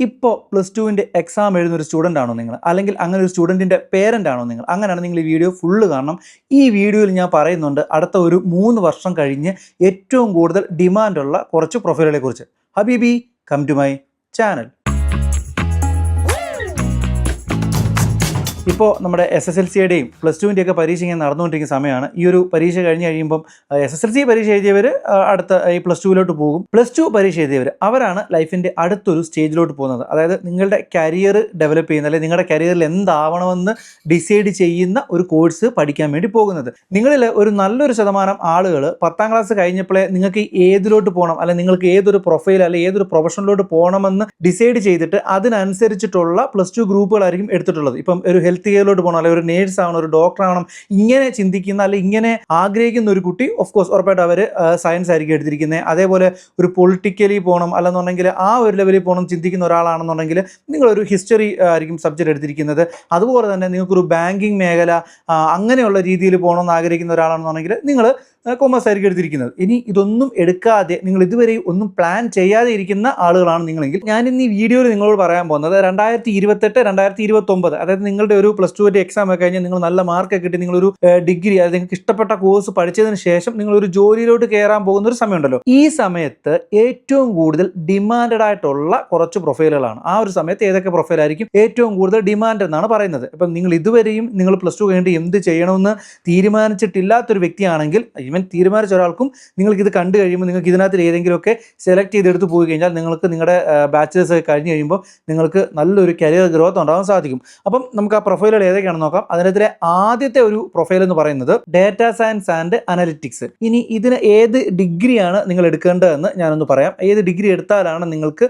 ഇപ്പോൾ പ്ലസ് ടുവിൻ്റെ എക്സാം എഴുതുന്ന ഒരു സ്റ്റുഡൻ്റ് ആണോ നിങ്ങൾ, അല്ലെങ്കിൽ അങ്ങനെ ഒരു സ്റ്റുഡൻറ്റിൻ്റെ പേരൻ്റ് ആണോ നിങ്ങൾ? അങ്ങനെയാണ് നിങ്ങൾ ഈ വീഡിയോ ഫുള്ള് കാണണം. ഈ വീഡിയോയിൽ ഞാൻ പറയുന്നുണ്ട് അടുത്ത ഒരു 3 വർഷം കഴിഞ്ഞ് ഏറ്റവും കൂടുതൽ ഡിമാൻഡുള്ള കുറച്ച് പ്രൊഫൈലുകളെ കുറിച്ച്. ഹബീബി, കം ടു മൈ ചാനൽ. ഇപ്പോൾ നമ്മുടെ SSLCയുടെയും പ്ലസ് ടുവിൻ്റെയൊക്കെ പരീക്ഷ ഇങ്ങനെ നടന്നുകൊണ്ടിരിക്കുന്ന സമയമാണ്. ഈ ഒരു പരീക്ഷ കഴിഞ്ഞ് കഴിയുമ്പം SSLC പരീക്ഷ എഴുതിയവർ അടുത്ത ഈ പ്ലസ് ടുവിലോട്ട് പോകും. പ്ലസ് ടു പരീക്ഷ എഴുതിയവർ അവരാണ് ലൈഫിൻ്റെ അടുത്തൊരു സ്റ്റേജിലോട്ട് പോകുന്നത്. അതായത് നിങ്ങളുടെ കരിയർ ഡെവലപ്പ് ചെയ്യുന്ന, അല്ലെങ്കിൽ നിങ്ങളുടെ കരിയറിൽ എന്താവണമെന്ന് ഡിസൈഡ് ചെയ്യുന്ന ഒരു കോഴ്സ് പഠിക്കാൻ വേണ്ടി പോകുന്നത്. നിങ്ങളിൽ ഒരു നല്ലൊരു ശതമാനം ആളുകൾ 10ാം ക്ലാസ് കഴിഞ്ഞപ്പോഴേ നിങ്ങൾക്ക് ഏതിലോട്ട് പോകണം, അല്ലെങ്കിൽ നിങ്ങൾക്ക് ഏതൊരു പ്രൊഫൈൽ അല്ലെങ്കിൽ ഏതൊരു പ്രൊഫഷനിലോട്ട് പോകണമെന്ന് ഡിസൈഡ് ചെയ്തിട്ട് അതിനനുസരിച്ചിട്ടുള്ള പ്ലസ് ടു ഗ്രൂപ്പുകളായിരിക്കും എടുത്തിട്ടുള്ളത്. ഇപ്പം ഒരു ഹെൽത്ത് കെയറിലോട്ട് പോകണം, അല്ലെങ്കിൽ ഒരു നേഴ്സ് ആവണം, ഒരു ഡോക്ടർ ആവണം, ഇങ്ങനെ ചിന്തിക്കുന്ന അല്ലെങ്കിൽ ഇങ്ങനെ ആഗ്രഹിക്കുന്ന ഒരു കുട്ടി ഓഫ് കോഴ്സ് ഉറപ്പായിട്ട് അവർ സയൻസ് ആയിരിക്കും എടുത്തിരിക്കുന്നത്. അതേപോലെ ഒരു പൊളിറ്റിക്കലി പോകണം അല്ലെന്നുണ്ടെങ്കിൽ ആ ഒരു ലെവലിൽ പോകണം ചിന്തിക്കുന്ന ഒരാളാണെന്നുണ്ടെങ്കിൽ നിങ്ങളൊരു ഹിസ്റ്ററി ആയിരിക്കും സബ്ജക്റ്റ് എടുത്തിരിക്കുന്നത്. അതുപോലെ തന്നെ നിങ്ങൾക്കൊരു ബാങ്കിങ് മേഖല അങ്ങനെയുള്ള രീതിയിൽ പോകണമെന്ന് ആഗ്രഹിക്കുന്ന ഒരാളാണെന്നുണ്ടെങ്കിൽ നിങ്ങൾ കൊമേഴ്സ് ആയിരിക്കും എടുത്തിരിക്കുന്നത്. ഇനി ഇതൊന്നും എടുക്കാതെ നിങ്ങൾ ഇതുവരെ ഒന്നും പ്ലാൻ ചെയ്യാതെ ഇരിക്കുന്ന ആളുകളാണ് നിങ്ങളെങ്കിൽ ഞാൻ ഇന്ന് ഈ വീഡിയോയിൽ നിങ്ങളോട് പറയാൻ പോകുന്നത് 2028, 2029, അതായത് നിങ്ങളുടെ ഒരു പ്ലസ് ടുവിൻ്റെ എക്സാം ഒക്കെ കഴിഞ്ഞ് നിങ്ങൾ നല്ല മാർക്കൊക്കെ കിട്ടി നിങ്ങളൊരു ഡിഗ്രി, അതായത് നിങ്ങൾക്ക് ഇഷ്ടപ്പെട്ട കോഴ്സ് പഠിച്ചതിന് ശേഷം നിങ്ങളൊരു ജോലിയിലോട്ട് കയറാൻ പോകുന്ന ഒരു സമയമുണ്ടല്ലോ, ഈ സമയത്ത് ഏറ്റവും കൂടുതൽ ഡിമാൻഡഡ് ആയിട്ടുള്ള കുറച്ച് പ്രൊഫൈലുകളാണ്. ആ ഒരു സമയത്ത് ഏതൊക്കെ പ്രൊഫൈലായിരിക്കും ഏറ്റവും കൂടുതൽ ഡിമാൻഡ് എന്നാണ് പറയുന്നത്. ഇപ്പം നിങ്ങൾ ഇതുവരെയും നിങ്ങൾ പ്ലസ് ടു കഴിഞ്ഞിട്ട് എന്ത് ചെയ്യണമെന്ന് തീരുമാനിച്ചിട്ടില്ലാത്തൊരു വ്യക്തിയാണെങ്കിൽ, ഈവൻ തീരുമാനിച്ച ഒരാൾക്കും നിങ്ങൾക്ക് ഇത് കണ്ടു കഴിയുമ്പോൾ നിങ്ങൾക്ക് ഇതിനകത്ത് ഏതെങ്കിലുമൊക്കെ സെലക്ട് ചെയ്തെടുത്ത് പോയി കഴിഞ്ഞാൽ നിങ്ങൾക്ക് നിങ്ങളുടെ ബാച്ചിലേഴ്സ് ഒക്കെ കഴിഞ്ഞ് കഴിയുമ്പോൾ നിങ്ങൾക്ക് നല്ലൊരു കരിയർ ഗ്രോത്ത് ഉണ്ടാകാൻ സാധിക്കും. അപ്പം നമുക്ക് ആ പ്രൊഫൈലുകൾ ഏതൊക്കെയാണെന്ന് നോക്കാം. അതിനകത്തിലെ ആദ്യത്തെ ഒരു പ്രൊഫൈൽ എന്ന് പറയുന്നത് ഡാറ്റ സയൻസ് ആൻഡ് അനലിറ്റിക്സ്. ഇനി ഇതിന് ഏത് ഡിഗ്രിയാണ് നിങ്ങൾ എടുക്കേണ്ടതെന്ന് ഞാനൊന്ന് പറയാം. ഏത് ഡിഗ്രി എടുത്താലാണ് നിങ്ങൾക്ക്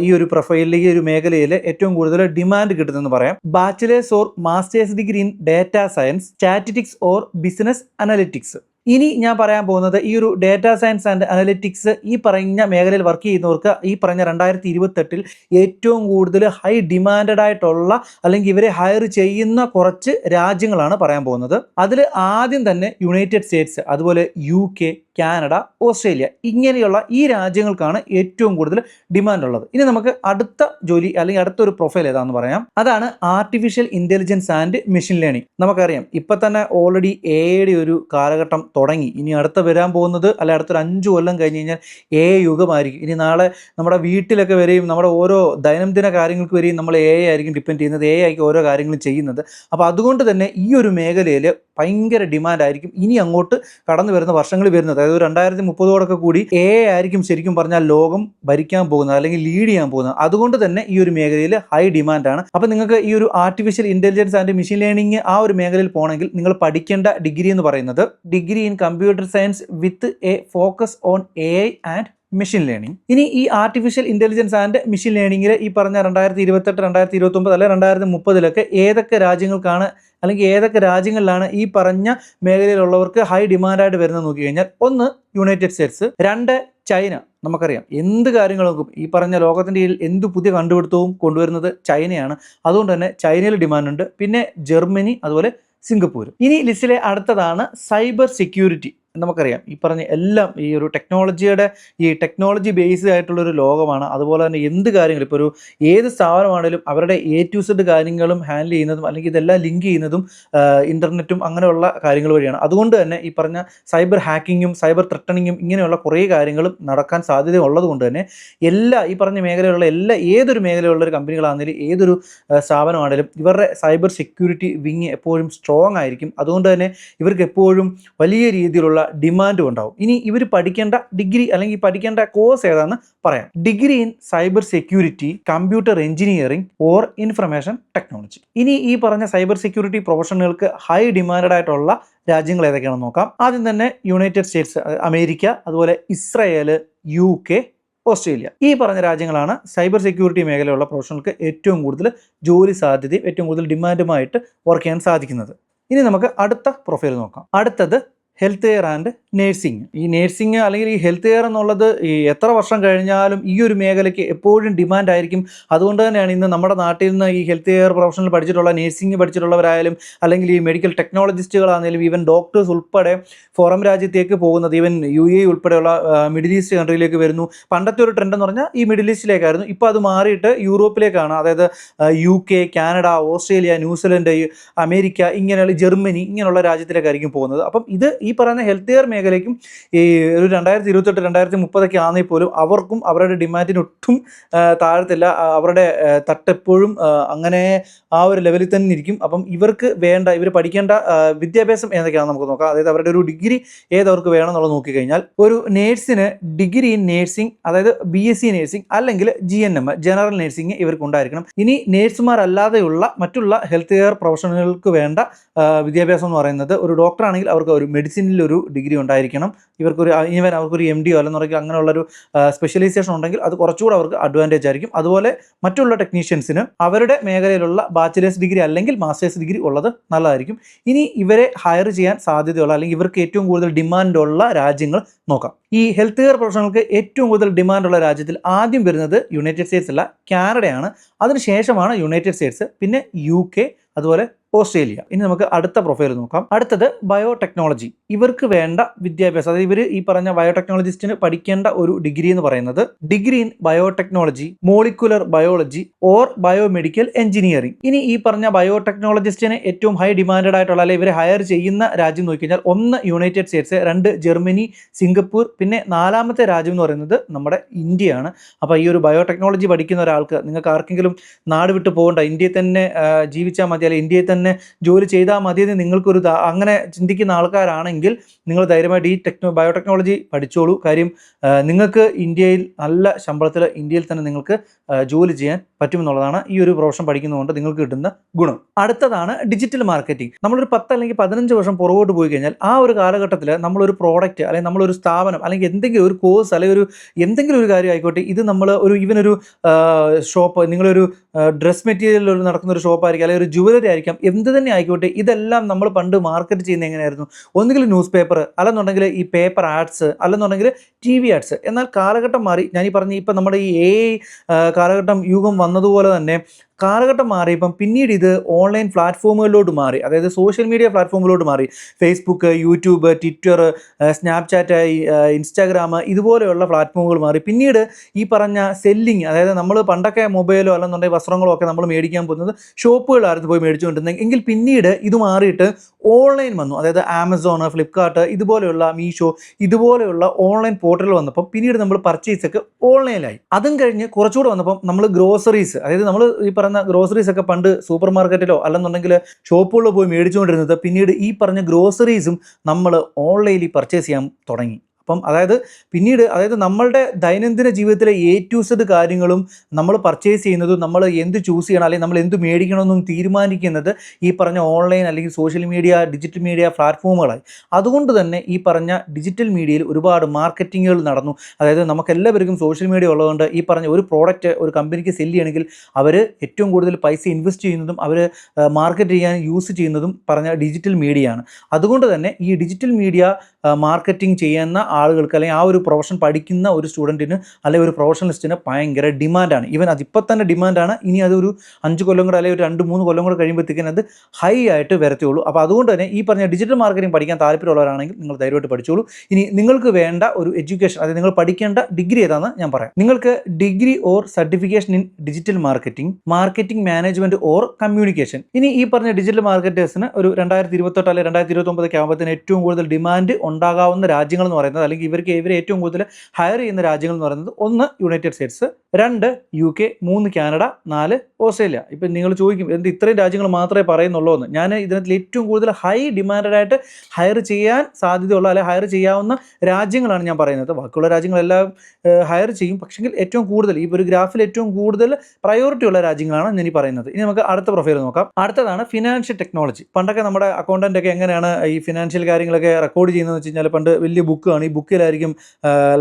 ഈ ഒരു പ്രൊഫൈലിൽ, ഈ ഒരു മേഖലയിൽ ഏറ്റവും കൂടുതൽ ഡിമാൻഡ് കിട്ടുന്നതെന്ന് പറയാം. Bachelors or masters degree in data science, statistics or business analytics. ഇനി ഞാൻ പറയാൻ പോകുന്നത് ഈ ഒരു ഡാറ്റ സയൻസ് ആൻഡ് അനലിറ്റിക്സ് ഈ പറഞ്ഞ മേഖലയിൽ വർക്ക് ചെയ്യുന്നവർക്ക് ഈ പറഞ്ഞ 2028 ഏറ്റവും കൂടുതൽ ഹൈ ഡിമാൻഡഡ് ആയിട്ടുള്ള, അല്ലെങ്കിൽ ഇവരെ ഹയർ ചെയ്യുന്ന കുറച്ച് രാജ്യങ്ങളാണ് പറയാൻ പോകുന്നത്. അതിൽ ആദ്യം തന്നെ യുണൈറ്റഡ് സ്റ്റേറ്റ്സ്, അതുപോലെ UK, കാനഡ, ഓസ്ട്രേലിയ, ഇങ്ങനെയുള്ള ഈ രാജ്യങ്ങൾക്കാണ് ഏറ്റവും കൂടുതൽ ഡിമാൻഡ് ഉള്ളത്. ഇനി നമുക്ക് അടുത്ത ജോലി അല്ലെങ്കിൽ അടുത്തൊരു പ്രൊഫൈൽ ഏതാണെന്ന് പറയാം. അതാണ് artificial intelligence and machine learning. നമുക്കറിയാം ഇപ്പം തന്നെ ഓൾറെഡി AI ഒരു കാലഘട്ടം തുടങ്ങി. ഇനി അടുത്ത വരാൻ പോകുന്നത്, അല്ലെ അടുത്തൊരു 5 കൊല്ലം കഴിഞ്ഞ് കഴിഞ്ഞാൽ AI യുഗമായിരിക്കും. ഇനി നാളെ നമ്മുടെ വീട്ടിലൊക്കെ വരെയും നമ്മുടെ ഓരോ ദൈനംദിന കാര്യങ്ങൾക്ക് വരെയും നമ്മൾ AI ആയിരിക്കും ഡിപ്പെൻഡ് ചെയ്യുന്നത്. AI ആയിരിക്കും ഓരോ കാര്യങ്ങളും ചെയ്യുന്നത്. അപ്പോൾ അതുകൊണ്ട് തന്നെ ഈ ഒരു മേഖലയിൽ ഭയങ്കര ഡിമാൻഡ് ആയിരിക്കും ഇനി അങ്ങോട്ട് കടന്നു വരുന്ന വർഷങ്ങളിൽ വരുന്നത്. അതായത് 2030 കൂടി AI ആയിരിക്കും ശരിക്കും പറഞ്ഞാൽ ലോകം ഭരിക്കാൻ പോകുന്നത്, അല്ലെങ്കിൽ ലീഡ് ചെയ്യാൻ പോകുന്നത്. അതുകൊണ്ട് തന്നെ ഈ ഒരു മേഖലയിൽ ഹൈ ഡിമാൻഡാണ്. അപ്പോൾ നിങ്ങൾക്ക് ഈ ഒരു artificial intelligence and machine learning ആ ഒരു മേഖലയിൽ പോകണമെങ്കിൽ നിങ്ങൾ പഠിക്കേണ്ട ഡിഗ്രി എന്ന് പറയുന്നത് degree in computer science with a focus on AI and machine learning. ഇനി ഈ ആർട്ടിഫിഷ്യൽ ഇന്റലിജൻസ് ആൻഡ് മെഷീൻ ലേണിംഗിൽ ഈ പറഞ്ഞ 2028, 2029 അല്ലെ 2030 ഏതൊക്കെ രാജ്യങ്ങൾക്കാണ്, അല്ലെങ്കിൽ ഏതൊക്കെ രാജ്യങ്ങളിലാണ് ഈ പറഞ്ഞ മേഖലയിലുള്ളവർക്ക് ഹൈ ഡിമാൻഡായിട്ട് വരുന്നത് നോക്കി കഴിഞ്ഞാൽ, 1 യുണൈറ്റഡ് സ്റ്റേറ്റ്സ്, 2 ചൈന. നമുക്കറിയാം എന്ത് കാര്യങ്ങൾക്കും ഈ പറഞ്ഞ ലോകത്തിൻ്റെ എന്ത് പുതിയ കണ്ടുപിടുത്തവും കൊണ്ടുവരുന്നത് ചൈനയാണ്. അതുകൊണ്ട് തന്നെ ചൈനയിൽ ഡിമാൻഡ് ഉണ്ട്. പിന്നെ ജർമ്മനി, അതുപോലെ സിംഗപ്പൂർ. ഇനി ലിസ്റ്റിലെ അടുത്തതാണ് സൈബർ സെക്യൂരിറ്റി. നമുക്കറിയാം ഈ പറഞ്ഞ എല്ലാം ഈ ഒരു ടെക്നോളജി ബേസ്ഡ് ആയിട്ടുള്ളൊരു ലോകമാണ്. അതുപോലെ തന്നെ എന്ത് കാര്യങ്ങളും, ഇപ്പോൾ ഒരു ഏത് സ്ഥാപനമാണെങ്കിലും അവരുടെ A to Z കാര്യങ്ങളും ഹാൻഡിൽ ചെയ്യുന്നതും, അല്ലെങ്കിൽ ഇതെല്ലാം ലിങ്ക് ചെയ്യുന്നതും ഇൻ്റർനെറ്റും അങ്ങനെയുള്ള കാര്യങ്ങൾ വഴിയാണ്. അതുകൊണ്ട് തന്നെ ഈ പറഞ്ഞ സൈബർ ഹാക്കിങ്ങും സൈബർ ത്രെട്ടണിങ്ങും ഇങ്ങനെയുള്ള കുറേ കാര്യങ്ങളും നടക്കാൻ സാധ്യത ഉള്ളത് കൊണ്ട് തന്നെ ഈ പറഞ്ഞ മേഖലയിലുള്ള ഏതൊരു മേഖലയിലുള്ള ഒരു കമ്പനികളാണെങ്കിലും ഏതൊരു സ്ഥാപനമാണെങ്കിലും ഇവരുടെ സൈബർ സെക്യൂരിറ്റി വിങ് എപ്പോഴും സ്ട്രോങ് ആയിരിക്കും. അതുകൊണ്ട് തന്നെ ഇവർക്ക് എപ്പോഴും വലിയ രീതിയിലുള്ള ഡിമാൻഡും ഉണ്ടാവും. ഇനി ഇവർ പഠിക്കേണ്ട ഡിഗ്രി അല്ലെങ്കിൽ പഠിക്കേണ്ട കോഴ്സ് ഏതാണെന്ന് പറയാം. Degree in cyber security, computer engineering or information technology. ഇനി ഈ പറഞ്ഞ സൈബർ സെക്യൂരിറ്റി പ്രൊഫഷണലുകൾക്ക് ഹൈ ഡിമാൻഡഡ് ആയിട്ടുള്ള രാജ്യങ്ങൾ ഏതൊക്കെയാണെന്ന് നോക്കാം. ആദ്യം തന്നെ യുണൈറ്റഡ് സ്റ്റേറ്റ്സ്, അമേരിക്ക, അതുപോലെ ഇസ്രായേൽ, UK, ഓസ്ട്രേലിയ. ഈ പറഞ്ഞ രാജ്യങ്ങളാണ് സൈബർ സെക്യൂരിറ്റി മേഖലയുള്ള പ്രൊഫഷണലുകൾക്ക് ഏറ്റവും കൂടുതൽ ജോലി സാധ്യതയും ഏറ്റവും കൂടുതൽ ഡിമാൻഡുമായിട്ട് വർക്ക് ചെയ്യാൻ സാധിക്കുന്നത്. ഇനി നമുക്ക് അടുത്ത പ്രൊഫൈൽ നോക്കാം. അടുത്തത് ഹെൽത്ത് കെയർ ആൻഡ് നേഴ്സിംഗ്. ഈ നേഴ്സിംഗ് അല്ലെങ്കിൽ ഈ ഹെൽത്ത് കെയർ എന്നുള്ളത് ഈ എത്ര വർഷം കഴിഞ്ഞാലും ഈ ഒരു മേഖലയ്ക്ക് എപ്പോഴും ഡിമാൻഡ് ആയിരിക്കും. അതുകൊണ്ട് തന്നെയാണ് ഇന്ന് നമ്മുടെ നാട്ടിൽ നിന്ന് ഈ ഹെൽത്ത് കെയർ പ്രൊഫഷണൽ പഠിച്ചിട്ടുള്ള, നേഴ്സിംഗ് പഠിച്ചിട്ടുള്ളവരായാലും അല്ലെങ്കിൽ ഈ മെഡിക്കൽ ടെക്നോളജിസ്റ്റുകളാണെങ്കിലും ഈവൻ ഡോക്ടേഴ്സ് ഉൾപ്പെടെ പുറം രാജ്യത്തേക്ക് പോകുന്നത്, ഈവൻ UAE ഉൾപ്പെടെയുള്ള മിഡിൽ ഈസ്റ്റ് കൺട്രിയിലേക്ക് വരുന്നു. പണ്ടത്തെ ഒരു ട്രെൻഡ് എന്ന് പറഞ്ഞാൽ ഈ മിഡിൽ ഈസ്റ്റിലേക്കായിരുന്നു. ഇപ്പോൾ അത് മാറിയിട്ട് യൂറോപ്പിലേക്കാണ്. അതായത് UK, Canada, Australia, New Zealand, America, ഇങ്ങനെയുള്ള ജർമ്മനി, ഇങ്ങനെയുള്ള രാജ്യത്തിലേക്കായിരിക്കും പോകുന്നത്. അപ്പം ഇത് ഈ പറയുന്ന ഹെൽത്ത് കെയർ മേഖലയ്ക്കും ഈ ഒരു 2028 2030 ആണെങ്കിൽ പോലും അവർക്കും അവരുടെ ഡിമാൻഡിന് ഒട്ടും താഴത്തില്ല. അവരുടെ തട്ടെപ്പോഴും അങ്ങനെ ആ ഒരു ലെവലിൽ തന്നെ ഇരിക്കും. അപ്പം ഇവർക്ക് വേണ്ട, ഇവർ പഠിക്കേണ്ട വിദ്യാഭ്യാസം ഏതൊക്കെയാണെന്ന് നമുക്ക് നോക്കാം. അതായത് അവരുടെ ഒരു ഡിഗ്രി ഏതവർക്ക് വേണമെന്നുള്ളത് നോക്കിക്കഴിഞ്ഞാൽ, ഒരു നേഴ്സിന് ഡിഗ്രി ഇൻ നേഴ്സിംഗ്, അതായത് BSc നേഴ്സിംഗ് അല്ലെങ്കിൽ GNM ജനറൽ നേഴ്സിംഗ് ഇവർക്ക് ഉണ്ടായിരിക്കണം. ഇനി നേഴ്സുമാരല്ലാതെയുള്ള മറ്റുള്ള ഹെൽത്ത് കെയർ പ്രൊഫഷണലുകൾക്ക് വേണ്ട വിദ്യാഭ്യാസം എന്ന് പറയുന്നത്, ഒരു ഡോക്ടർ ആണെങ്കിൽ അവർക്ക് ഒരു മെഡിസിനിൽ ഒരു ഡിഗ്രി ഉണ്ടായിരിക്കണം. ഇവർക്കൊരു ഈവൻ അവർക്കൊരു MD അല്ലെന്നുണ്ടെങ്കിൽ അങ്ങനെയുള്ളൊരു സ്പെഷ്യലൈസേഷൻ ഉണ്ടെങ്കിൽ അത് കുറച്ചുകൂടെ അവർക്ക് അഡ്വാൻറ്റേജ് ആയിരിക്കും. അതുപോലെ മറ്റുള്ള ടെക്നീഷ്യൻസിന് അവരുടെ മേഖലയിലുള്ള ബാച്ചിലേഴ്സ് ഡിഗ്രി അല്ലെങ്കിൽ മാസ്റ്റേഴ്സ് ഡിഗ്രി ഉള്ളത് നല്ലതായിരിക്കും. ഇനി ഇവരെ ഹയർ ചെയ്യാൻ സാധ്യതയുള്ള അല്ലെങ്കിൽ ഇവർക്ക് ഏറ്റവും കൂടുതൽ ഡിമാൻഡുള്ള രാജ്യങ്ങൾ നോക്കാം. ഈ ഹെൽത്ത് കെയർ പ്രൊഫഷണലുകൾക്ക് ഏറ്റവും കൂടുതൽ ഡിമാൻഡുള്ള രാജ്യത്തിൽ ആദ്യം വരുന്നത് യുണൈറ്റഡ് സ്റ്റേറ്റ്സ് അല്ല, കാനഡയാണ്. അതിനുശേഷമാണ് യുണൈറ്റഡ് സ്റ്റേറ്റ്സ്, പിന്നെ UK, അതുപോലെ ഓസ്ട്രേലിയ. ഇനി നമുക്ക് അടുത്ത പ്രൊഫൈൽ നോക്കാം. അടുത്തത് ബയോടെക്നോളജി. ഇവർക്ക് വേണ്ട വിദ്യാഭ്യാസം, അതായത് ഇവർ ഈ പറഞ്ഞ ബയോടെക്നോളജിസ്റ്റിന് പഠിക്കേണ്ട ഒരു ഡിഗ്രി എന്ന് പറയുന്നത് degree in biotechnology, molecular biology or biomedical engineering. ഇനി ഈ പറഞ്ഞ ബയോടെക്നോളജിസ്റ്റിന് ഏറ്റവും ഹൈ ഡിമാൻഡഡ് ആയിട്ടുള്ള, അല്ലെങ്കിൽ ഇവരെ ഹയർ ചെയ്യുന്ന രാജ്യം നോക്കിക്കഴിഞ്ഞാൽ, 1 യുണൈറ്റഡ് സ്റ്റേറ്റ്സ്, 2 ജർമ്മനി, സിംഗപ്പൂർ, പിന്നെ 4ാമത്തെ രാജ്യം എന്ന് പറയുന്നത് നമ്മുടെ ഇന്ത്യയാണ്. അപ്പോൾ ഈ ഒരു ബയോടെക്നോളജി പഠിക്കുന്ന ഒരാൾക്ക്, നിങ്ങൾക്ക് ആർക്കെങ്കിലും നാട് വിട്ട് പോകേണ്ട, ഇന്ത്യയിൽ തന്നെ ജീവിച്ചാൽ മതി, അല്ലെങ്കിൽ ഇന്ത്യയിൽ തന്നെ ജോലി ചെയ്താൽ മതിയെന്ന് നിങ്ങൾക്കൊരു അങ്ങനെ ചിന്തിക്കുന്ന ആൾക്കാരാണെങ്കിൽ നിങ്ങൾ ധൈര്യമായിട്ട് ഈ ബയോടെക്നോളജി പഠിച്ചോളൂ. കാര്യം നിങ്ങൾക്ക് ഇന്ത്യയിൽ നല്ല ശമ്പളത്തിൽ ഇന്ത്യയിൽ തന്നെ നിങ്ങൾക്ക് ജോലി ചെയ്യാൻ പറ്റുമെന്നുള്ളതാണ് ഈ ഒരു പ്രൊഫഷൻ പഠിക്കുന്നതുകൊണ്ട് നിങ്ങൾക്ക് കിട്ടുന്ന ഗുണം. അടുത്തതാണ് ഡിജിറ്റൽ മാർക്കറ്റിംഗ്. നമ്മളൊരു 10 അല്ലെങ്കിൽ 15 വർഷം പുറകോട്ട് പോയി കഴിഞ്ഞാൽ ആ ഒരു കാലഘട്ടത്തിൽ നമ്മളൊരു പ്രോഡക്റ്റ് അല്ലെങ്കിൽ നമ്മളൊരു സ്ഥാപനം അല്ലെങ്കിൽ എന്തെങ്കിലും ഒരു കോഴ്സ് അല്ലെങ്കിൽ ഒരു എന്തെങ്കിലും ഒരു കാര്യം ആയിക്കോട്ടെ, ഇത് നമ്മൾ ഒരു ഇവനൊരു ഷോപ്പ്, നിങ്ങളൊരു ഡ്രസ് മെറ്റീരിയൽ നടക്കുന്ന ഒരു ഷോപ്പായിരിക്കും, അല്ലെങ്കിൽ ഒരു ജുവലറി ആയിരിക്കാം, എന്ത് തന്നെ ആയിക്കോട്ടെ, ഇതെല്ലാം നമ്മൾ പണ്ട് മാർക്കറ്റ് ചെയ്യുന്നത് എങ്ങനെയായിരുന്നു? ഒന്നുകിൽ ന്യൂസ് പേപ്പർ, അല്ലെന്നുണ്ടെങ്കിൽ ഈ പേപ്പർ ആഡ്സ്, അല്ലെന്നുണ്ടെങ്കിൽ TV ആഡ്സ്. എന്നാൽ കാലഘട്ടം മാറി. ഞാനീ പറഞ്ഞ ഇപ്പം നമ്മുടെ ഈ AI കാലഘട്ടം യുഗം വന്നതുപോലെ തന്നെ കാലഘട്ടം മാറിയപ്പം പിന്നീട് ഇത് ഓൺലൈൻ പ്ലാറ്റ്ഫോമുകളിലോട്ട് മാറി. അതായത് സോഷ്യൽ മീഡിയ പ്ലാറ്റ്ഫോമിലോട്ട് മാറി. Facebook, YouTube, Twitter, Snapchat, Instagram, ഇതുപോലെയുള്ള പ്ലാറ്റ്ഫോമുകൾ മാറി. പിന്നീട് ഈ പറഞ്ഞ സെല്ലിങ്, അതായത് നമ്മൾ പണ്ടൊക്കെ മൊബൈലോ അല്ലെന്നുണ്ടെങ്കിൽ വസ്ത്രങ്ങളോ ഒക്കെ നമ്മൾ മേടിക്കാൻ പോകുന്നത് ഷോപ്പുകളായിരുന്നു പോയി മേടിച്ചുകൊണ്ടിരുന്നത്. എങ്കിൽ പിന്നീട് ഇത് മാറിയിട്ട് ഓൺലൈൻ വന്നു. അതായത് ആമസോൺ, ഫ്ലിപ്കാർട്ട്, ഇതുപോലെയുള്ള മീഷോ, ഇതുപോലെയുള്ള ഓൺലൈൻ പോർട്ടലുകൾ വന്നപ്പം പിന്നീട് നമ്മൾ പർച്ചേസ് ഒക്കെ ഓൺലൈനിലായി. അതും കഴിഞ്ഞ് കുറച്ചുകൂടെ വന്നപ്പം നമ്മൾ ഗ്രോസറീസ്, അതായത് നമ്മൾ ഈ പറഞ്ഞ ഗ്രോസറീസ് ഒക്കെ പണ്ട് സൂപ്പർ മാർക്കറ്റിലോ അല്ലെന്നുണ്ടെങ്കിൽ ഷോപ്പുകളിലോ പോയി മേടിച്ചുകൊണ്ടിരുന്നത് പിന്നീട് ഈ പറഞ്ഞ ഗ്രോസറീസും നമ്മൾ ഓൺലൈനിൽ പർച്ചേസ് ചെയ്യാൻ തുടങ്ങി. അപ്പം അതായത് നമ്മളുടെ ദൈനംദിന ജീവിതത്തിലെ A to Z കാര്യങ്ങളും നമ്മൾ പർച്ചേസ് ചെയ്യുന്നതും നമ്മൾ എന്ത് ചൂസ് ചെയ്യണം അല്ലെങ്കിൽ നമ്മൾ എന്ത് മേടിക്കണമെന്നും തീരുമാനിക്കുന്നത് ഈ പറഞ്ഞ ഓൺലൈൻ അല്ലെങ്കിൽ സോഷ്യൽ മീഡിയ, ഡിജിറ്റൽ മീഡിയ പ്ലാറ്റ്ഫോമുകളായി. അതുകൊണ്ട് തന്നെ ഈ പറഞ്ഞ ഡിജിറ്റൽ മീഡിയയിൽ ഒരുപാട് മാർക്കറ്റിങ്ങുകൾ നടന്നു. അതായത് നമുക്കെല്ലാവർക്കും സോഷ്യൽ മീഡിയ ഉള്ളതുകൊണ്ട് ഈ പറഞ്ഞ ഒരു പ്രോഡക്റ്റ് ഒരു കമ്പനിക്ക് സെല്ല് ചെയ്യണമെങ്കിൽ അവർ ഏറ്റവും കൂടുതൽ പൈസ ഇൻവെസ്റ്റ് ചെയ്യുന്നതും അവർ മാർക്കറ്റ് ചെയ്യാൻ യൂസ് ചെയ്യുന്നതും പറഞ്ഞ ഡിജിറ്റൽ മീഡിയയാണ്. അതുകൊണ്ട് തന്നെ ഈ ഡിജിറ്റൽ മീഡിയ മാർക്കറ്റിംഗ് ചെയ്യുന്ന ആളുകൾക്ക് അല്ലെങ്കിൽ ആ ഒരു പ്രൊഫഷൻ പഠിക്കുന്ന ഒരു സ്റ്റുഡൻറ്റിന് അല്ലെങ്കിൽ ഒരു പ്രൊഫഷണലിസ്റ്റിന് ഭയങ്കര ഡിമാൻഡാണ്. ഈവൻ അതിപ്പോൾ തന്നെ ഡിമാൻഡാണ്. ഇനി അതൊരു 5 കൊല്ലം കൂടെ അല്ലെങ്കിൽ ഒരു 2-3 കൊല്ലം കൂടെ കഴിയുമ്പോഴത്തേക്കും അത് ഹൈ ആയിട്ട് വരത്തുള്ളൂ. അപ്പോൾ അതുകൊണ്ട് തന്നെ ഈ പറഞ്ഞ ഡിജിറ്റൽ മാർക്കറ്റിംഗ് പഠിക്കാൻ താല്പര്യമുള്ളവരാണെങ്കിൽ നിങ്ങൾ ധൈര്യമായിട്ട് പഠിച്ചോളൂ. ഇനി നിങ്ങൾക്ക് വേണ്ട ഒരു എഡ്യൂക്കേഷൻ, അതായത് നിങ്ങൾ പഠിക്കേണ്ട ഡിഗ്രി ഏതാണെന്ന് ഞാൻ പറയാം. നിങ്ങൾക്ക് degree or certification in digital marketing, marketing management or communication. ഇനി ഈ പറഞ്ഞ ഡിജിറ്റൽ മാർക്കറ്റേഴ്സിന് ഒരു 2028 അല്ലെങ്കിൽ 2029 ആകുമ്പോഴത്തേന് ഏറ്റവും കൂടുതൽ ഡിമാൻഡ് ഉണ്ടാകാവുന്ന രാജ്യങ്ങൾ എന്ന് പറയുന്നത്, അല്ലെങ്കിൽ ഇവരെ ഏറ്റവും കൂടുതൽ ഹയർ ചെയ്യുന്ന രാജ്യങ്ങൾ എന്ന് പറയുന്നത്, 1 United States, 2 UK, 3 Canada, 4 Australia. ഇപ്പം നിങ്ങൾ ചോദിക്കും എന്ത് ഇത്രയും രാജ്യങ്ങൾ മാത്രമേ പറയുന്നുള്ളൂ എന്ന്. ഞാൻ ഇതിനകത്തിൽ ഏറ്റവും കൂടുതൽ ഹൈ ഡിമാൻഡഡ് ആയിട്ട് ഹയർ ചെയ്യാൻ സാധ്യതയുള്ള അല്ലെങ്കിൽ ഹയർ ചെയ്യാവുന്ന രാജ്യങ്ങളാണ് ഞാൻ പറയുന്നത്. ബാക്കിയുള്ള രാജ്യങ്ങളെല്ലാം ഹയർ ചെയ്യും, പക്ഷെങ്കിൽ ഏറ്റവും കൂടുതൽ ഈ ഒരു ഗ്രാഫിൽ ഏറ്റവും കൂടുതൽ പ്രയോറിറ്റി ഉള്ള രാജ്യങ്ങളാണ് ഞാൻ ഈ പറയുന്നത്. ഇനി നമുക്ക് അടുത്ത പ്രൊഫൈൽ നോക്കാം. അടുത്തതാണ് ഫിനാൻഷ്യൽ ടെക്നോളജി. പണ്ടൊക്കെ നമ്മുടെ അക്കൗണ്ടൻ്റ് ഒക്കെ എങ്ങനെയാണ് ഈ ഫിനാൻഷ്യൽ കാര്യങ്ങളൊക്കെ റെക്കോർഡ് ചെയ്യുന്നത് ചെയ്യുന്നതെന്ന് വെച്ച് കഴിഞ്ഞാൽ പണ്ട് വലിയ ബുക്കാണ്, ഈ ബുക്കിലായിരിക്കും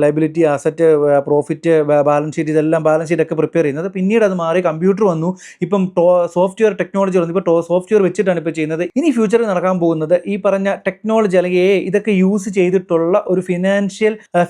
liability, asset, profit, balance sheet, ഇതെല്ലാം ബാലൻസ് ഷീറ്റ് ഒക്കെ പ്രിപ്പയർ ചെയ്യുന്നത്. പിന്നീട് അത് മാറി കമ്പ്യൂട്ടർ വന്നു, ഇപ്പം സോഫ്റ്റ്വെയർ ടെക്നോളജി വന്നു, ഇപ്പോൾ സോഫ്റ്റ്വെയർ വെച്ചിട്ടാണ് ഇപ്പോൾ ചെയ്യുന്നത്. ഇനി ഫ്യൂച്ചറിൽ നടക്കാൻ പോകുന്നത് ഈ പറഞ്ഞ ടെക്നോളജി അല്ലെങ്കിൽ ഇതൊക്കെ യൂസ് ചെയ്തിട്ടുള്ള ഒരു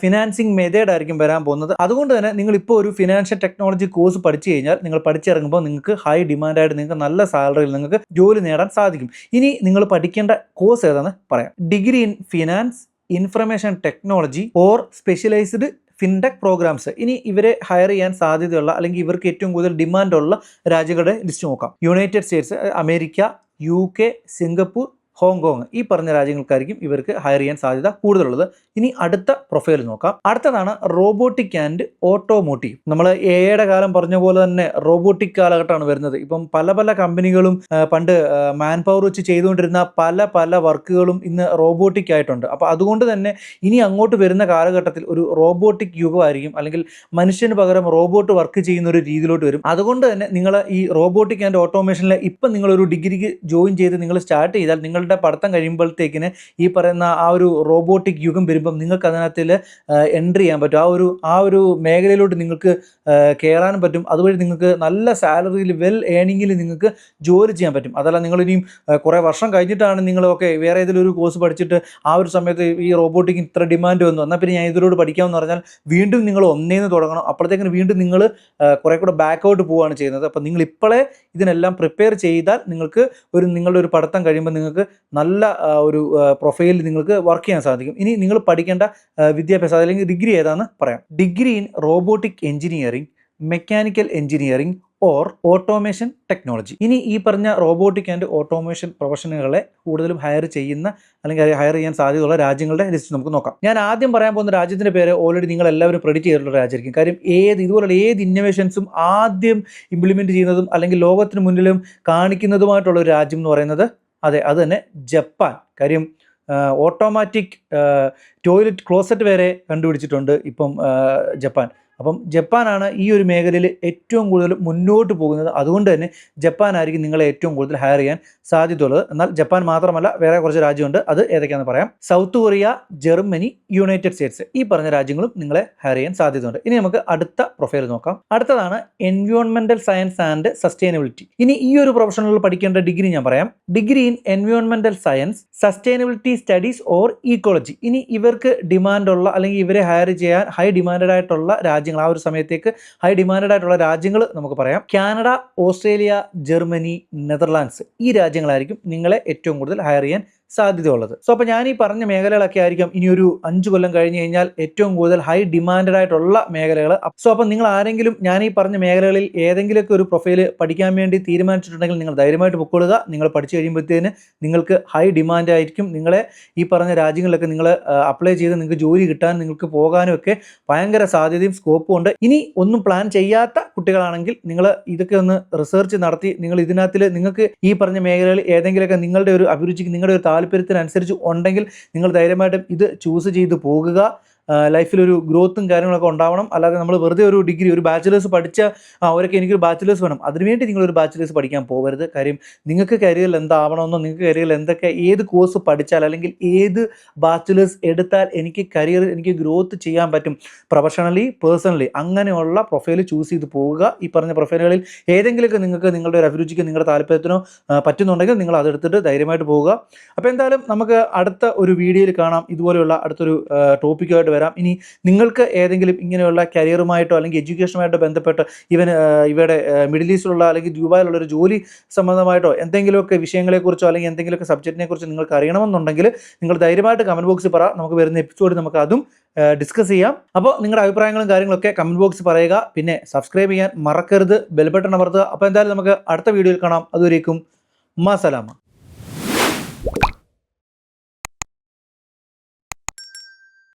ഫിനാൻസിങ് മെത്തേഡ് ആയിരിക്കും വരാൻ പോകുന്നത്. അതുകൊണ്ട് തന്നെ നിങ്ങൾ ഇപ്പോൾ ഒരു ഫിനാൻഷ്യൽ ടെക്നോളജി കോഴ്സ് പഠിച്ചു കഴിഞ്ഞാൽ നിങ്ങൾ പഠിച്ചിറങ്ങുമ്പോൾ നിങ്ങൾക്ക് ഹൈ ഡിമാൻഡായിട്ട് നിങ്ങൾക്ക് നല്ല സാലറിയിൽ നിങ്ങൾക്ക് ജോലി നേടാൻ സാധിക്കും. ഇനി നിങ്ങൾ പഠിക്കേണ്ട കോഴ്സ് ഏതാണെന്ന് പറയാം. Degree in finance, information technology or specialized fintech programs. ഇനി ഇവരെ ഹയർ ചെയ്യാൻ സാധ്യതയുള്ള അല്ലെങ്കിൽ ഇവർക്ക് ഏറ്റവും കൂടുതൽ ഡിമാൻഡുള്ള രാജ്യങ്ങളുടെ ലിസ്റ്റ് നോക്കാം. United States, America, UK, Singapore, Hong Kong, ഈ പറഞ്ഞ രാജ്യങ്ങൾക്കായിരിക്കും ഇവർക്ക് ഹയർ ചെയ്യാൻ സാധ്യത കൂടുതലുള്ളത്. ഇനി അടുത്ത പ്രൊഫൈൽ നോക്കാം. അടുത്തതാണ് റോബോട്ടിക് ആൻഡ് ഓട്ടോമോട്ടീവ്. നമ്മൾ എയുടെ കാലം പറഞ്ഞ പോലെ തന്നെ റോബോട്ടിക് കാലഘട്ടമാണ് വരുന്നത്. ഇപ്പം പല കമ്പനികളും പണ്ട് മാൻ പവർ വെച്ച് ചെയ്തുകൊണ്ടിരുന്ന പല വർക്കുകളും ഇന്ന് റോബോട്ടിക് ആയിട്ടുണ്ട്. അപ്പോൾ അതുകൊണ്ട് തന്നെ ഇനി അങ്ങോട്ട് വരുന്ന കാലഘട്ടത്തിൽ ഒരു റോബോട്ടിക് യുഗമായിരിക്കും, അല്ലെങ്കിൽ മനുഷ്യന് പകരം റോബോട്ട് വർക്ക് ചെയ്യുന്ന ഒരു രീതിയിലോട്ട് വരും. അതുകൊണ്ട് തന്നെ നിങ്ങൾ ഈ റോബോട്ടിക് ആൻഡ് ഓട്ടോമേഷനിൽ ഇപ്പം നിങ്ങളൊരു ഡിഗ്രിക്ക് ജോയിൻ ചെയ്ത് നിങ്ങൾ സ്റ്റാർട്ട് ചെയ്താൽ നിങ്ങളുടെ പഠിത്തം കഴിയുമ്പോഴത്തേക്കിന് ഈ പറയുന്ന ആ ഒരു റോബോട്ടിക് യുഗം വരുമ്പം നിങ്ങൾക്ക് അതിനകത്തിൽ എൻട്രി ചെയ്യാൻ പറ്റും. ആ ഒരു മേഖലയിലോട്ട് നിങ്ങൾക്ക് കയറാനും പറ്റും. അതുവഴി നിങ്ങൾക്ക് നല്ല സാലറിയിൽ ഏണിങ്ങിൽ നിങ്ങൾക്ക് ജോലി ചെയ്യാൻ പറ്റും. അതല്ല നിങ്ങളിനിയും കുറേ വർഷം കഴിഞ്ഞിട്ടാണ് നിങ്ങളൊക്കെ വേറെ ഏതെങ്കിലും ഒരു കോഴ്സ് പഠിച്ചിട്ട് ആ ഒരു സമയത്ത് ഈ റോബോട്ടിക്ക് ഇത്ര ഡിമാൻഡ് വന്നു, എന്നാൽ പിന്നെ ഞാൻ ഇതിലോട്ട് പഠിക്കാമെന്ന് പറഞ്ഞാൽ വീണ്ടും നിങ്ങൾ ഒന്നേന്ന് തുടങ്ങണം. അപ്പോഴത്തേക്കിന് വീണ്ടും നിങ്ങൾ കുറേ കൂടെ ബാക്കൗട്ട് പോവുകയാണ് ചെയ്യുന്നത്. അപ്പോൾ നിങ്ങൾ ഇപ്പോഴേ ഇതിനെല്ലാം പ്രിപ്പയർ ചെയ്താൽ നിങ്ങൾക്ക് നിങ്ങളുടെ ഒരു പഠിത്തം കഴിയുമ്പോൾ നിങ്ങൾക്ക് നല്ല ഒരു പ്രൊഫൈലിൽ നിങ്ങൾക്ക് വർക്ക് ചെയ്യാൻ സാധിക്കും. ഇനി നിങ്ങൾ പഠിക്കേണ്ട വിദ്യാഭ്യാസം അല്ലെങ്കിൽ ഡിഗ്രി ഏതാണെന്ന് പറയാം. Degree in robotic engineering, mechanical engineering or automation technology. ഇനി ഈ പറഞ്ഞ റോബോട്ടിക് ആൻഡ് ഓട്ടോമേഷൻ പ്രൊഫഷനുകളെ കൂടുതലും ഹയർ ചെയ്യുന്ന അല്ലെങ്കിൽ ഹയർ ചെയ്യാൻ സാധ്യതയുള്ള രാജ്യങ്ങളുടെ ലിസ്റ്റ് നമുക്ക് നോക്കാം. ഞാൻ ആദ്യം പറയാൻ പോകുന്ന രാജ്യത്തിൻ്റെ പേര് ഓൾറെഡി നിങ്ങൾ എല്ലാവരും പ്രെഡിക്റ്റ് ചെയ്തിട്ടുള്ള രാജ്യമായിരിക്കും. കാര്യം ഇതുപോലുള്ള ഏത് ഇന്നോവേഷൻസും ആദ്യം ഇംപ്ലിമെൻറ്റ് ചെയ്യുന്നതും അല്ലെങ്കിൽ ലോകത്തിന് മുന്നിലും കാണിക്കുന്നതുമായിട്ടുള്ള ഒരു രാജ്യം എന്ന് പറയുന്നത് അത് തന്നെ ജപ്പാൻ. കാര്യം ഓട്ടോമാറ്റിക് ടോയ്ലറ്റ് ക്ലോസറ്റ് വരെ കണ്ടുപിടിച്ചിട്ടുണ്ട് ഇപ്പം ജപ്പാൻ. അപ്പം ജപ്പാനാണ് ഈ ഒരു മേഖലയിൽ ഏറ്റവും കൂടുതൽ മുന്നോട്ട് പോകുന്നത്. അതുകൊണ്ട് തന്നെ ജപ്പാനായിരിക്കും നിങ്ങളെ ഏറ്റവും കൂടുതൽ ഹയർ ചെയ്യാൻ സാധ്യതയുള്ളത്. എന്നാൽ ജപ്പാൻ മാത്രമല്ല, വേറെ കുറച്ച് രാജ്യമുണ്ട്. അത് ഏതൊക്കെയാണെന്ന് പറയാം. South Korea, Germany, United States, ഈ പറഞ്ഞ രാജ്യങ്ങളും നിങ്ങളെ ഹയർ ചെയ്യാൻ സാധ്യതയുണ്ട്. ഇനി നമുക്ക് അടുത്ത പ്രൊഫൈൽ നോക്കാം. അടുത്തതാണ് എൻവയോൺമെന്റൽ സയൻസ് ആൻഡ് സസ്റ്റൈനബിലിറ്റി. ഇനി ഈ ഒരു പ്രൊഫഷനിൽ പഠിക്കേണ്ട ഡിഗ്രി ഞാൻ പറയാം. ഡിഗ്രി ഇൻ എൻവയോൺമെന്റൽ science, sustainability studies or ecology. ഇനി ഇവർക്ക് ഡിമാൻഡുള്ള അല്ലെങ്കിൽ ഇവരെ ഹയർ ചെയ്യാൻ ഹൈ ഡിമാൻഡഡ് ആയിട്ടുള്ള രാജ്യങ്ങൾ, ആ ഒരു സമയത്തേക്ക് ഹൈ ഡിമാൻഡഡ് ആയിട്ടുള്ള രാജ്യങ്ങൾ നമുക്ക് പറയാം. കാനഡ, ഓസ്ട്രേലിയ, ജർമ്മനി, നെതർലാൻഡ്സ്, ഈ രാജ്യങ്ങളായിരിക്കും നിങ്ങളെ ഏറ്റവും കൂടുതൽ ഹയർ ചെയ്യാൻ സാധ്യതയുള്ളത്. സോ അപ്പോൾ ഞാൻ ഈ പറഞ്ഞ മേഖലകളൊക്കെ ആയിരിക്കും ഇനി ഒരു 5 കൊല്ലം കഴിഞ്ഞ് കഴിഞ്ഞാൽ ഏറ്റവും കൂടുതൽ ഹൈ ഡിമാൻഡഡ് ആയിട്ടുള്ള മേഖലകൾ. സോ അപ്പം നിങ്ങൾ ആരെങ്കിലും ഞാൻ ഈ പറഞ്ഞ മേഖലകളിൽ ഏതെങ്കിലുമൊക്കെ ഒരു പ്രൊഫൈൽ പഠിക്കാൻ വേണ്ടി തീരുമാനിച്ചിട്ടുണ്ടെങ്കിൽ നിങ്ങൾ ധൈര്യമായിട്ട് പൊക്കൊള്ളുക. നിങ്ങൾ പഠിച്ചു കഴിയുമ്പോഴത്തേന് നിങ്ങൾക്ക് ഹൈ ഡിമാൻഡ് ആയിരിക്കും. നിങ്ങളെ ഈ പറഞ്ഞ രാജ്യങ്ങളിലൊക്കെ നിങ്ങൾ അപ്ലൈ ചെയ്ത് നിങ്ങൾക്ക് ജോലി കിട്ടാൻ, നിങ്ങൾക്ക് പോകാനും ഒക്കെ ഭയങ്കര സാധ്യതയും സ്കോപ്പും ഉണ്ട്. ഇനി ഒന്നും പ്ലാൻ ചെയ്യാത്ത കുട്ടികളാണെങ്കിൽ നിങ്ങൾ ഇതൊക്കെ ഒന്ന് റിസർച്ച് നടത്തി നിങ്ങൾ ഇതിനകത്തിൽ നിങ്ങൾക്ക് ഈ പറഞ്ഞ മേഖലകളിൽ ഏതെങ്കിലുമൊക്കെ നിങ്ങളുടെ ഒരു അഭിരുചിക്ക്, നിങ്ങളുടെ ഒരു താല്പര്യത്തിനനുസരിച്ച് ഉണ്ടെങ്കിൽ നിങ്ങൾ ധൈര്യമായിട്ടും ഇത് ചൂസ് ചെയ്ത് പോകുക. ലൈഫിലൊരു ഗ്രോത്തും കാര്യങ്ങളൊക്കെ ഉണ്ടാവണം. അല്ലാതെ നമ്മൾ വെറുതെ ഒരു ഡിഗ്രി, ഒരു ബാച്ചിലേഴ്സ് പഠിച്ച അവരൊക്കെ എനിക്കൊരു ബാച്ചിലേഴ്സ് വേണം, അതിനുവേണ്ടി നിങ്ങളൊരു ബാച്ചിലേഴ്സ് പഠിക്കാൻ പോകരുത്. കാര്യം നിങ്ങൾക്ക് കരിയറിൽ എന്താവണമെന്നോ, നിങ്ങൾക്ക് കരിയറിൽ ഏത് കോഴ്സ് പഠിച്ചാൽ അല്ലെങ്കിൽ ഏത് ബാച്ചിലേഴ്സ് എടുത്താൽ എനിക്ക് കരിയറിൽ എനിക്ക് ഗ്രോത്ത് ചെയ്യാൻ പറ്റും, പ്രൊഫഷണലി പേഴ്സണലി, അങ്ങനെയുള്ള പ്രൊഫൈൽ ചൂസ് ചെയ്ത് പോവുക. ഈ പറഞ്ഞ പ്രൊഫൈലുകളിൽ ഏതെങ്കിലുമൊക്കെ നിങ്ങൾക്ക് നിങ്ങളുടെ ഒരു അഭിരുചിക്ക്, നിങ്ങളുടെ താല്പര്യത്തിനോ പറ്റുന്നുണ്ടെങ്കിൽ നിങ്ങൾ അതെടുത്തിട്ട് ധൈര്യമായിട്ട് പോവുക. അപ്പോൾ എന്തായാലും നമുക്ക് അടുത്ത ഒരു വീഡിയോയിൽ കാണാം. ഇതുപോലെയുള്ള അടുത്തൊരു ടോപ്പിക്കുമായിട്ട് വരാം. ഇനി നിങ്ങൾക്ക് ഏതെങ്കിലും ഇങ്ങനെയുള്ള കരിയറുമായിട്ടോ അല്ലെങ്കിൽ എഡ്യൂക്കേഷനുമായിട്ടോ ബന്ധപ്പെട്ട് ഇവയുടെ മിഡിൽ ഈസ്റ്റിലുള്ള അല്ലെങ്കിൽ ദുബായിലുള്ള ഒരു ജോലി സംബന്ധമായിട്ടോ എന്തെങ്കിലുമൊക്കെ വിഷയങ്ങളെക്കുറിച്ചോ അല്ലെങ്കിൽ എന്തെങ്കിലുമൊക്കെ സബ്ജക്റ്റിനെ കുറിച്ച് നിങ്ങൾക്ക് അറിയണമെന്നുണ്ടെങ്കിൽ നിങ്ങൾ ധൈര്യമായിട്ട് കമൻറ്റ് ബോക്സിൽ പറ. നമുക്ക് വരുന്ന എപ്പിസോഡ് നമുക്ക് അതും ഡിസ്കസ് ചെയ്യാം. അപ്പോൾ നിങ്ങളുടെ അഭിപ്രായങ്ങളും കാര്യങ്ങളൊക്കെ കമൻറ്റ് ബോക്സിൽ പറയുക. പിന്നെ സബ്സ്ക്രൈബ് ചെയ്യാൻ മറക്കരുത്, ബെൽ ബട്ടൺ അമർത്തുക. അപ്പോൾ എന്തായാലും നമുക്ക് അടുത്ത വീഡിയോയിൽ കാണാം. അതുവരേക്കും മാസലാമ.